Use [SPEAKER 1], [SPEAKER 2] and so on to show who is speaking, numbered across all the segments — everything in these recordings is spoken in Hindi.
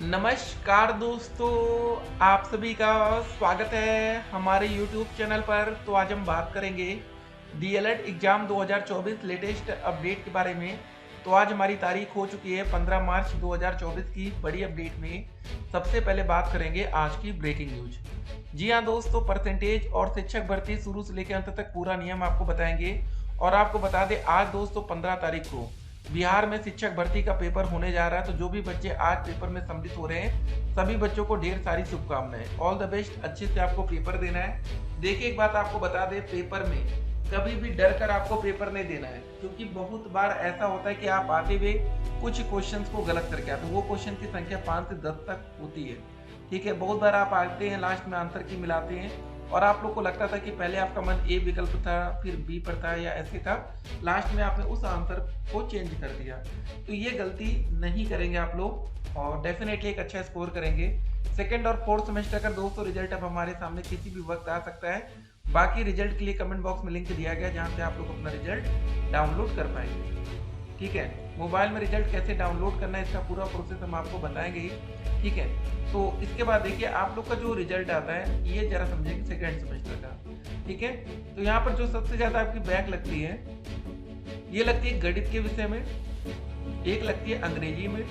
[SPEAKER 1] नमस्कार दोस्तों, आप सभी का स्वागत है हमारे YouTube चैनल पर। तो आज हम बात करेंगे डीएलएड एग्ज़ाम 2024 लेटेस्ट अपडेट के बारे में। तो आज हमारी तारीख हो चुकी है 15 मार्च 2024 की बड़ी अपडेट में। सबसे पहले बात करेंगे आज की ब्रेकिंग न्यूज। जी हाँ दोस्तों, परसेंटेज और शिक्षक भर्ती शुरू से लेकर अंत तक पूरा नियम आपको बताएंगे। और आपको बता दें, आज दोस्तों 15 तारीख को बिहार में शिक्षक भर्ती का पेपर होने जा रहा है। तो जो भी बच्चे आज पेपर में सम्मिलित हो रहे हैं, सभी बच्चों को ढेर सारी शुभकामनाएं। ऑल द बेस्ट, अच्छे से आपको पेपर देना है। देखिए, एक बात आपको बता दें, पेपर में कभी भी डर कर आपको पेपर नहीं देना है, क्योंकि बहुत बार ऐसा होता है कि आप आते हुए कुछ क्वेश्चंस को गलत करके आते हैं। वो क्वेश्चन की संख्या 5 से 10 तक होती है। ठीक है, बहुत बार आप आते हैं, लास्ट में आंसर की मिलाते हैं और आप लोग को लगता था कि पहले आपका मन ए विकल्प था, फिर बी पर था या ऐसे था, लास्ट में आपने उस आंसर को चेंज कर दिया। तो ये गलती नहीं करेंगे आप लोग और डेफिनेटली एक अच्छा स्कोर करेंगे। सेकंड और फोर्थ सेमेस्टर का दोस्तों रिजल्ट अब हमारे सामने किसी भी वक्त आ सकता है। बाकी रिजल्ट के लिए कमेंट बॉक्स में लिंक दिया गया, जहाँ से आप लोग अपना रिजल्ट डाउनलोड कर पाएंगे। ठीक है, मोबाइल में रिजल्ट कैसे डाउनलोड करना है, इसका पूरा प्रोसेस हम आपको बताएंगे ही। ठीक है, तो इसके बाद देखिए, आप लोग का जो रिजल्ट आता है, ये जरा समझेंगे सेकेंड सेमेस्टर का। ठीक है, तो यहाँ पर जो सबसे ज्यादा आपकी बैक लगती है, ये लगती है गणित के विषय में, एक लगती है अंग्रेजी में,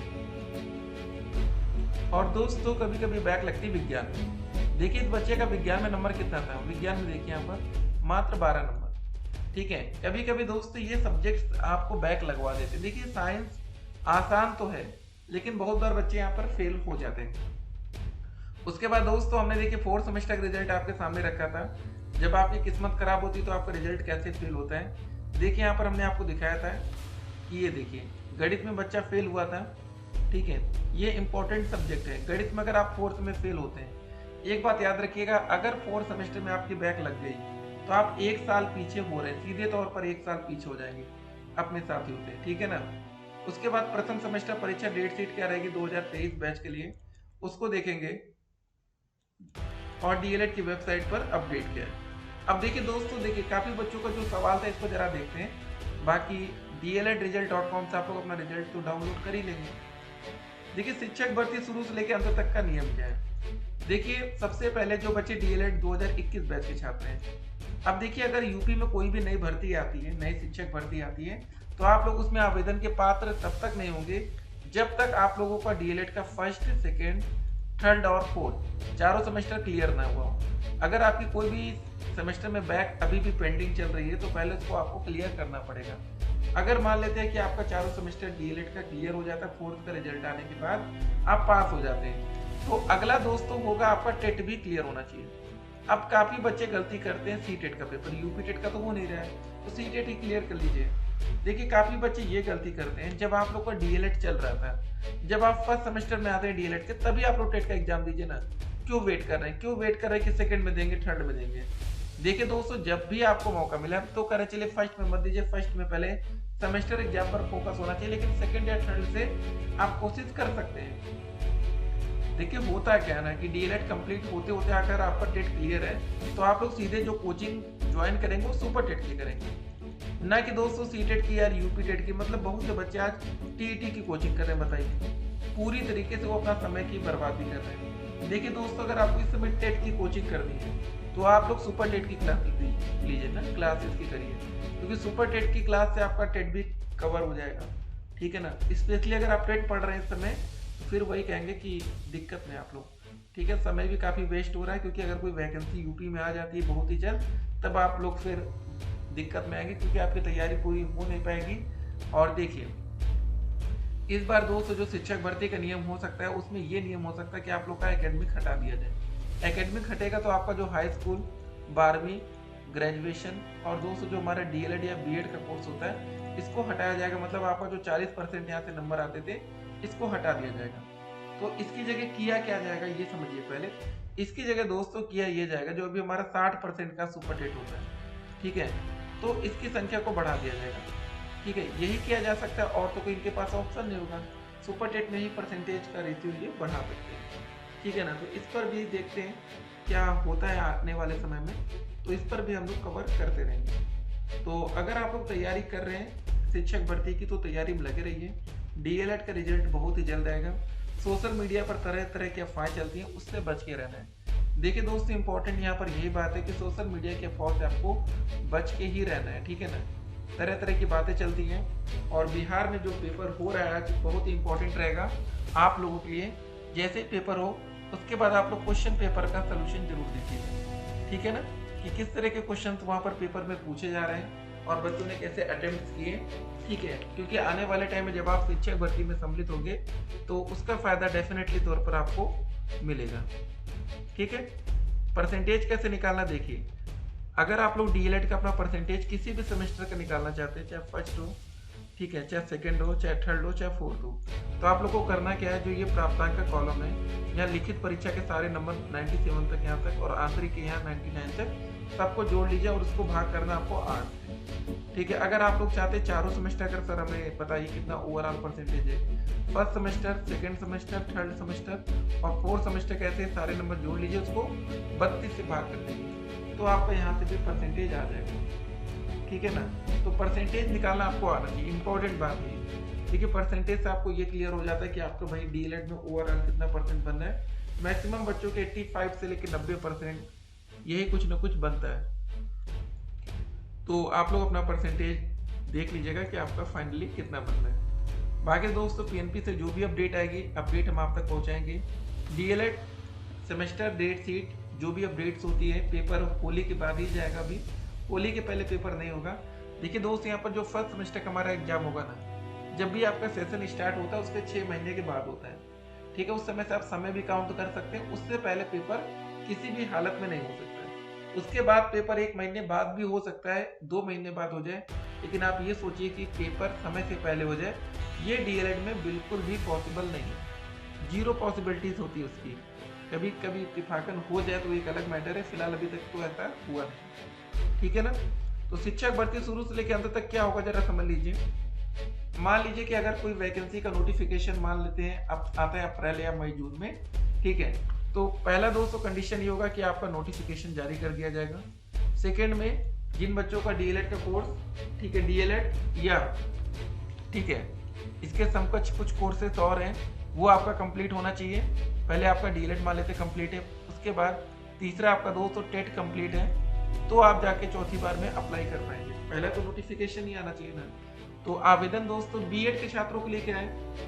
[SPEAKER 1] और दोस्तों कभी कभी बैक लगती है विज्ञान में। देखिए, इस बच्चे का विज्ञान में नंबर कितना था, विज्ञान में देखिए यहाँ पर मात्र 12 नंबर। ठीक है, कभी कभी दोस्तों ये सब्जेक्ट्स आपको बैक लगवा देते हैं। देखिए, साइंस आसान तो है, लेकिन बहुत बार बच्चे यहाँ पर फेल हो जाते हैं। उसके बाद दोस्तों हमने देखिए फोर्थ सेमेस्टर का रिजल्ट आपके सामने रखा था। जब आपकी किस्मत खराब होती है तो आपका रिजल्ट कैसे फेल होता है, देखिए यहाँ पर हमने आपको दिखाया था कि ये देखिए, गणित में बच्चा फेल हुआ था। ठीक है, ये इंपॉर्टेंट सब्जेक्ट है। गणित में अगर आप फोर्थ में फेल होते हैं, एक बात याद रखिएगा, अगर फोर्थ सेमेस्टर में आपकी बैक लग गई तो आप एक साल पीछे हो रहे हैं, सीधे तौर पर एक साल पीछे हो जाएंगे अपने साथियों से। ठीक है ना। उसके बाद प्रथम सेमेस्टर परीक्षा डेट शीट क्या रहेगी 2023 बैच के लिए, उसको देखेंगे और डीएलएड की वेबसाइट पर अपडेट किया है। अब देखिए दोस्तों, देखिए काफी बच्चों का जो सवाल था, इसको जरा देखते हैं। बाकी dledresult.com से आप लोग अपना रिजल्ट तो डाउनलोड कर ही लेंगे। देखिए, शिक्षक भर्ती शुरू से लेकर अंत तक का नियम क्या है। देखिए, सबसे पहले जो बच्चे डीएलएड 2021 बैच के छात्र हैं, अब देखिए, अगर यूपी में कोई भी नई भर्ती आती है, नई शिक्षक भर्ती आती है, तो आप लोग उसमें आवेदन के पात्र तब तक नहीं होंगे जब तक आप लोगों का डीएलएड का फर्स्ट, सेकेंड, थर्ड और फोर्थ चारों सेमेस्टर क्लियर ना हुआ हो। अगर आपकी कोई भी सेमेस्टर में बैक अभी भी पेंडिंग चल रही है, तो पहले उसको आपको क्लियर करना पड़ेगा। अगर मान लेते हैं कि आपका चारों सेमेस्टर डीएलएड का क्लियर हो जाता है, फोर्थ का रिजल्ट आने के बाद आप पास हो जाते हैं, तो अगला दोस्तों होगा आपका टेट भी क्लियर होना चाहिए। अब काफी बच्चे गलती करते हैं, सी टेट का पेपर, यूपी टेट का तो हो नहीं रहा है, तो सी टेट ही क्लियर कर लीजिए। देखिए, काफी बच्चे ये गलती करते हैं, जब आप लोग का डीएलएड चल रहा था, जब आप फर्स्ट सेमेस्टर में आते हैं डीएलएड के, तभी आप लोग टेट का एग्जाम दीजिए ना। क्यों वेट कर रहे हैं, क्यों वेट कर रहे हैं कि सेकंड में देंगे, थर्ड में देंगे। देखिए दोस्तों, जब भी आपको मौका मिला तो करें, चलिए फर्स्ट में मत दीजिए, फर्स्ट में पहले सेमेस्टर एग्जाम पर फोकस होना चाहिए, लेकिन सेकंड या थर्ड से आप कोशिश कर सकते हैं। देखिए, होता क्या है ना कि डीएलएड कंप्लीट होते होते अगर आपका टेट क्लियर है, तो आप लोग सीधे जो कोचिंग ज्वाइन करेंगे वो सुपर टेट की करेंगे, ना कि दोस्तों सी टेट की या यूपी टेट की। मतलब बहुत से बच्चे आज टीईटी की कोचिंग कर रहे हैं, बताइए, पूरी तरीके से वो अपना समय की बर्बादी कर रहे हैं। देखिए दोस्तों, अगर आपको इस समय टेट की कोचिंग करनी है, तो आप लोग सुपर टेट की क्लास लीजिए ना, क्लासेस की करिए, क्योंकि सुपर टेट की क्लास से आपका टेट भी कवर हो जाएगा। ठीक है ना। स्पेशली अगर आप टेट पढ़ रहे हैं इस समय, तो फिर वही कहेंगे कि दिक्कत में आप लोग। ठीक है, समय भी काफ़ी वेस्ट हो रहा है, क्योंकि अगर कोई वैकेंसी यूपी में आ जाती है बहुत ही जल्द, तब आप लोग फिर दिक्कत में आएंगे, क्योंकि आपकी तैयारी पूरी हो नहीं पाएगी। और देखिए, इस बार दोस्तों जो शिक्षक भर्ती का नियम हो सकता है, उसमें ये नियम हो सकता है कि आप लोग का एकेडमिक हटा दिया जाए। एकेडमिक हटेगा तो आपका जो हाई स्कूल, 12वीं, ग्रेजुएशन और दोस्तों जो हमारा डीएलएड या बीएड का कोर्स होता है, इसको हटाया जाएगा। मतलब आपका जो 40% यहाँ से नंबर आते थे, इसको हटा दिया जाएगा। तो इसकी जगह किया क्या जाएगा, ये समझिए पहले। इसकी जगह दोस्तों किया ये जाएगा, जो अभी हमारा 60% का सुपर टेट होता है, ठीक है, तो इसकी संख्या को बढ़ा दिया जाएगा। ठीक है, यही किया जा सकता है, और तो कोई इनके पास ऑप्शन नहीं होगा। सुपर टेट में ही परसेंटेज का रेशियो ये बढ़ा सकते हैं। ठीक है ना। तो इस पर भी देखते हैं क्या होता है आने वाले समय में, तो इस पर भी हम लोग कवर करते रहेंगे। तो अगर आप लोग तैयारी कर रहे हैं शिक्षक भर्ती की, तो तैयारी में लगे रहिए। डीएलएड का रिजल्ट बहुत ही जल्द आएगा। सोशल मीडिया पर तरह तरह की अफवाहें चलती हैं, उससे बच के रहना है। देखिए दोस्तों, इंपॉर्टेंट यहाँ पर यही बात है कि सोशल मीडिया की अफवाह से आपको बच के ही रहना है, ठीक है ना। तरह तरह की बातें चलती हैं, और बिहार में जो पेपर हो रहा है आज बहुत ही इंपॉर्टेंट रहेगा आप लोगों के लिए। जैसे ही पेपर हो उसके बाद आप लोग क्वेश्चन पेपर का सोल्यूशन जरूर दीजिए, ठीक है ना, कि किस तरह के क्वेश्चन वहाँ पर पेपर में पूछे जा रहे हैं और बच्चों ने कैसे अटेम्प्ट किए, ठीक है। क्योंकि आने वाले टाइम में जब आप शिक्षक भर्ती में सम्मिलित होंगे तो उसका फायदा डेफिनेटली तौर पर आपको मिलेगा, ठीक है। परसेंटेज कैसे निकालना, देखिए अगर आप लोग डीएलएड का अपना परसेंटेज किसी भी सेमेस्टर का निकालना चाहते हैं, चाहे फर्स्ट हो, ठीक है, चाहे सेकंड हो, चाहे थर्ड हो, चाहे फोर्थ हो, तो आप लोग को करना क्या है, जो ये प्राप्तांक का कॉलम है, यहाँ लिखित परीक्षा के सारे नंबर 97 तक यहाँ तक और आंतरिक के यहाँ 99 तक सबको जोड़ लीजिए और उसको भाग करना आपको 8 से, ठीक है। अगर आप लोग चाहते हैं चारों सेमेस्टर कर, सर हमें बताइए कितना ओवरऑल परसेंटेज है, first semester, second semester, third semester और फोर्थ सेमेस्टर कैसे सारे नंबर जोड़ लीजिए, उसको 32 से भाग कर दीजिए, तो आपका यहाँ से भी परसेंटेज आ जाएगा, ठीक है ना। तो परसेंटेज निकालना आपको आना चाहिए, इंपॉर्टेंट बात है। देखिए परसेंटेज से आपको ये क्लियर हो जाता है कि आपको भाई डीएलएड में ओवरऑल कितना परसेंट बनना है। मैक्सिमम बच्चों के 85 से लेकर 90% यही कुछ ना कुछ बनता है। तो आप लोग अपना परसेंटेज देख लीजिएगा कि आपका फाइनली कितना बनना है। बाकी दोस्तों पीएनपी से जो भी अपडेट आएगी, अपडेट हम आप तक पहुंचाएंगे। डीएलएड सेमेस्टर डेट शीट जो भी अपडेट्स होती है, पेपर होली के बाद ही जाएगा, अभी होली के पहले पेपर नहीं होगा। देखिए दोस्त, यहाँ पर जो फर्स्ट सेमेस्टर का हमारा एग्जाम होगा ना, जब भी आपका सेशन स्टार्ट होता है उसके 6 महीने के बाद होता है, ठीक है। उस समय से आप समय भी काउंट कर सकते हैं, उससे पहले पेपर किसी भी हालत में नहीं हो सकता है। उसके बाद पेपर 1 महीने बाद भी हो सकता है, 2 महीने बाद हो जाए, लेकिन आप ये सोचिए कि पेपर समय से पहले हो जाए, ये डीएलएड में बिल्कुल भी पॉसिबल नहीं है, 0 पॉसिबिलिटीज होती है उसकी। कभी कभी इत्तेफाकन हो जाए तो एक अलग मैटर है, फिलहाल अभी तक तो ऐसा हुआ नहीं, ठीक है ना। तो शिक्षक भर्ती शुरू से लेकर अंत तक क्या होगा जरा समझ लीजिए। मान लीजिए कि अगर कोई वैकेंसी का नोटिफिकेशन मान लेते हैं अब आता है अप्रैल या मई जून में, ठीक है, तो पहला दोस्तों कंडीशन ये होगा कि आपका नोटिफिकेशन जारी कर दिया जाएगा। सेकेंड में जिन बच्चों का डीएलएड का कोर्स, ठीक है, डीएलएड या ठीक है इसके समकक्ष कुछ कोर्सेस और हैं, वो आपका कंप्लीट होना चाहिए। पहले आपका डीएलएड मान लेते कंप्लीट है, उसके बाद तीसरा आपका दोस्तों टेट कंप्लीट है, तो आप जाके चौथी बार में अप्लाई कर पाएंगे। पहले तो नोटिफिकेशन ही आना चाहिए ना। तो आवेदन दोस्तों बीएड के छात्रों के लिए क्या है,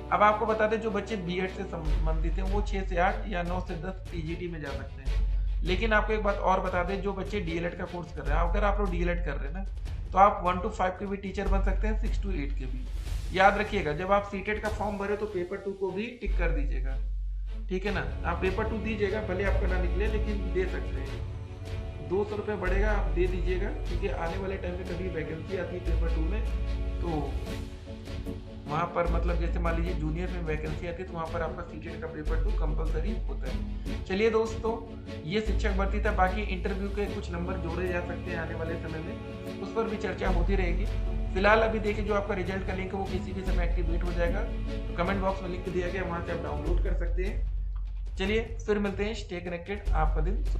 [SPEAKER 1] अब आपको बता दें जो बच्चे बीएड से संबंधित हैं वो 6 से 8 या 9 से 10 टीजीटी में जा सकते हैं। लेकिन आपको एक बात और बता दें, जो बच्चे डीएलएड का कोर्स कर रहे हैं, अगर आप लोग डीएलएड कर रहे हैं ना, तो आप 1 to 5 के भी टीचर बन सकते हैं, 6 to 8 के भी। याद रखिएगा, जब आप सीटेट का फॉर्म भरे तो पेपर 2 को भी टिक कर दीजिएगा, ठीक है ना। आप पेपर 2 दीजिएगा, भले आपका ना निकले लेकिन दे सकते हैं। 200 रुपये बढ़ेगा, आप दे दीजिएगा, क्योंकि आने वाले टाइम में कभी वैकेंसी आती है पेपर 2 में, तो वहाँ पर मतलब जैसे मान लीजिए जूनियर में वैकेंसी आती है, तो वहाँ पर आपका सीटेट का पेपर 2 कंपलसरी होता है। चलिए दोस्तों, ये शिक्षक भर्ती था। बाकी इंटरव्यू के कुछ नंबर जोड़े जा सकते हैं आने वाले समय में, उस पर भी चर्चा होती रहेगी। फिलहाल अभी देखिए जो आपका रिजल्ट का लिंक है वो किसी भी समय एक्टिवेट हो जाएगा, तो कमेंट बॉक्स में लिंक दिया गया, वहाँ से आप डाउनलोड कर सकते हैं। चलिए फिर मिलते हैं, स्टे कनेक्टेड, आपका दिन